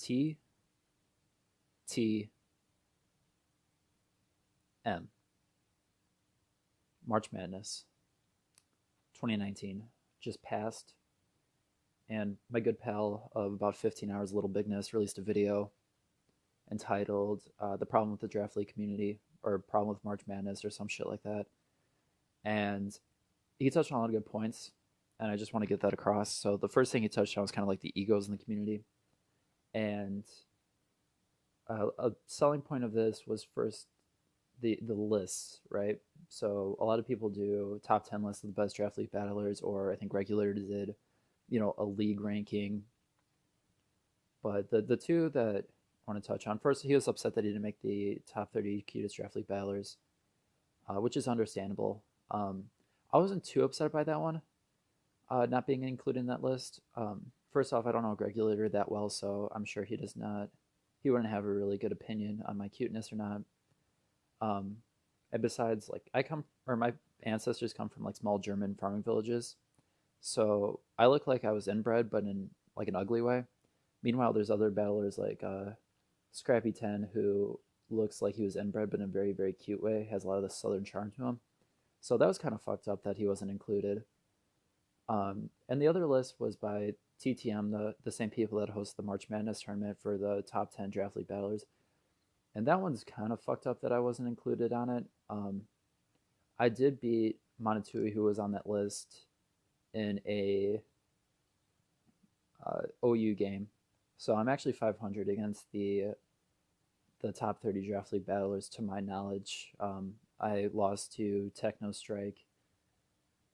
TTM, March Madness 2019 just passed, and my good pal of about 15 hours, Little Bigness, released a video entitled The Problem with the Draft League Community, or Problem with March Madness, or some shit like that. And he touched on a lot of good points, and I just want to get that across. So the first thing he touched on was kind of like the egos in the community. And a selling point of this was first the lists, right? So a lot of people do top 10 lists of the best draft league battlers, or I think Regulators did, a league ranking. But the two that I want to touch on, first, he was upset that he didn't make the top 30 cutest draft league battlers, which is understandable. I wasn't too upset by that one, not being included in that list. First off, I don't know Regulator that well, so I'm sure he wouldn't have a really good opinion on my cuteness or not. And besides, like, my ancestors come from like small German farming villages, so I look like I was inbred, but in like an ugly way. Meanwhile, there's other battlers like Scrappy 10, who looks like he was inbred, but in a very, very cute way, has a lot of the southern charm to him. So that was kind of fucked up that he wasn't included. And the other list was by TTM, the same people that host the March Madness tournament for the top 10 draft league battlers. And that one's kind of fucked up that I wasn't included on it. I did beat Monotui, who was on that list, in a OU game. So I'm actually 500 against the top 30 draft league battlers, to my knowledge. I lost to Techno Strike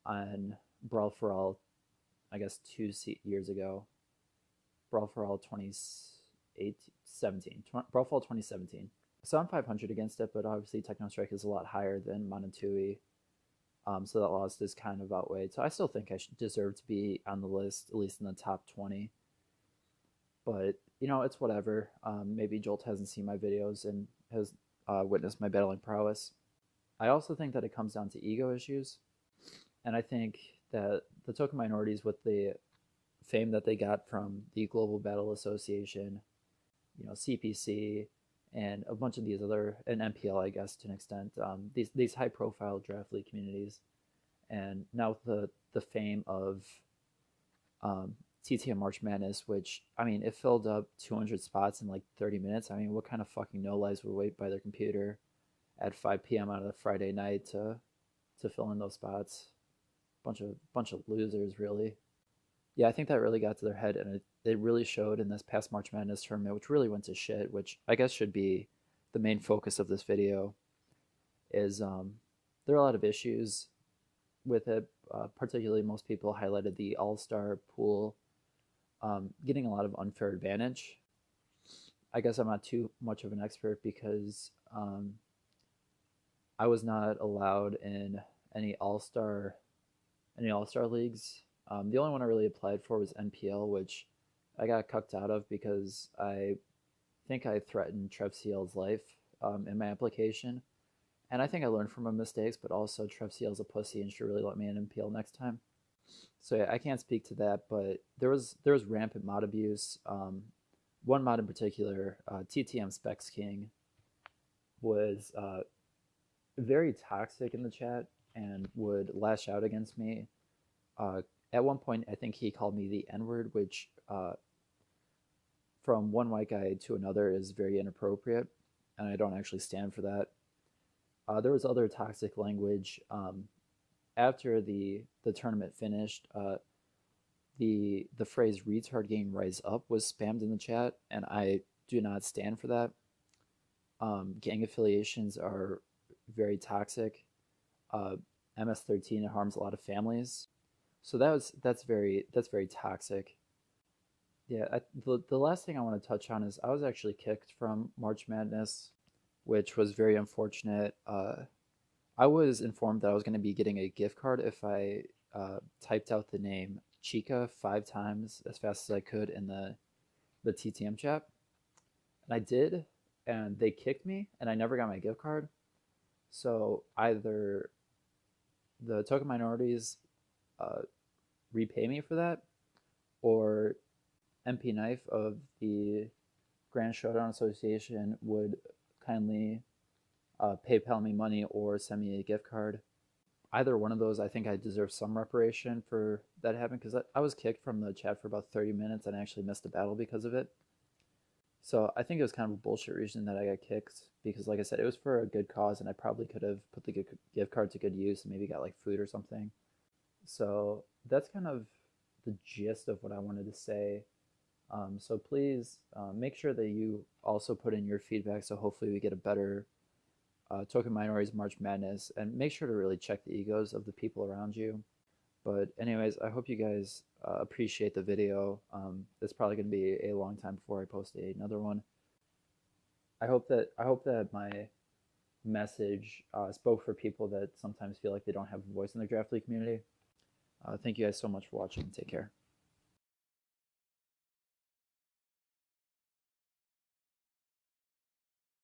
on Brawl for All, I guess 2 years ago. Brawl for All 2017. Brawl for All 2017. So I'm 500 against it, but obviously Techno Strike is a lot higher than Monotui. So that loss is kind of outweighed. So I still think I should deserve to be on the list, at least in the top 20. But, it's whatever. Maybe Jolt hasn't seen my videos and has witnessed my battling prowess. I also think that it comes down to ego issues. And I think that the token minorities, with the fame that they got from the Global Battle Association, CPC, and a bunch of these other, and MPL, I guess, to an extent, these high-profile draft league communities, and now with the fame of TTM March Madness, which, it filled up 200 spots in like 30 minutes. What kind of fucking no-lives would wait by their computer at 5 p.m. on a Friday night to fill in those spots? Bunch of losers, really. Yeah, I think that really got to their head, and it really showed in this past March Madness tournament, which really went to shit, which I guess should be the main focus of this video. Is there are a lot of issues with it, particularly most people highlighted the All-Star pool getting a lot of unfair advantage. I guess I'm not too much of an expert because I was not allowed in any All-Star leagues. The only one I really applied for was NPL, which I got cucked out of because I think I threatened Trev Ciel's life in my application. And I think I learned from my mistakes, but also Trev Ciel's a pussy and should really let me in NPL next time. So yeah, I can't speak to that, but there was rampant mod abuse. One mod in particular, TTM Specs King, was very toxic in the chat and would lash out against me. At one point, I think he called me the N-word, which from one white guy to another is very inappropriate, and I don't actually stand for that. There was other toxic language. After the tournament finished, the phrase "retard game rise up" was spammed in the chat, and I do not stand for that. Gang affiliations are very toxic. MS-13, it harms a lot of families. So that's very toxic. Yeah, the last thing I want to touch on is I was actually kicked from March Madness, which was very unfortunate. I was informed that I was going to be getting a gift card if I typed out the name Chica 5 times as fast as I could in the TTM chat. And I did, and they kicked me, and I never got my gift card. So either the token minorities repay me for that, or MPKnife of the Grand Showdown Association would kindly PayPal me money or send me a gift card. Either one of those, I think I deserve some reparation for that happening, because I was kicked from the chat for about 30 minutes and I actually missed a battle because of it. So I think it was kind of a bullshit reason that I got kicked, because like I said, it was for a good cause and I probably could have put the gift card to good use and maybe got like food or something. So that's kind of the gist of what I wanted to say. So please make sure that you also put in your feedback, so hopefully we get a better Token Minorities March Madness, and make sure to really check the egos of the people around you. But anyways, I hope you guys appreciate the video. It's probably going to be a long time before I post another one. I hope that my message spoke for people that sometimes feel like they don't have a voice in the Draft League community. Thank you guys so much for watching. Take care.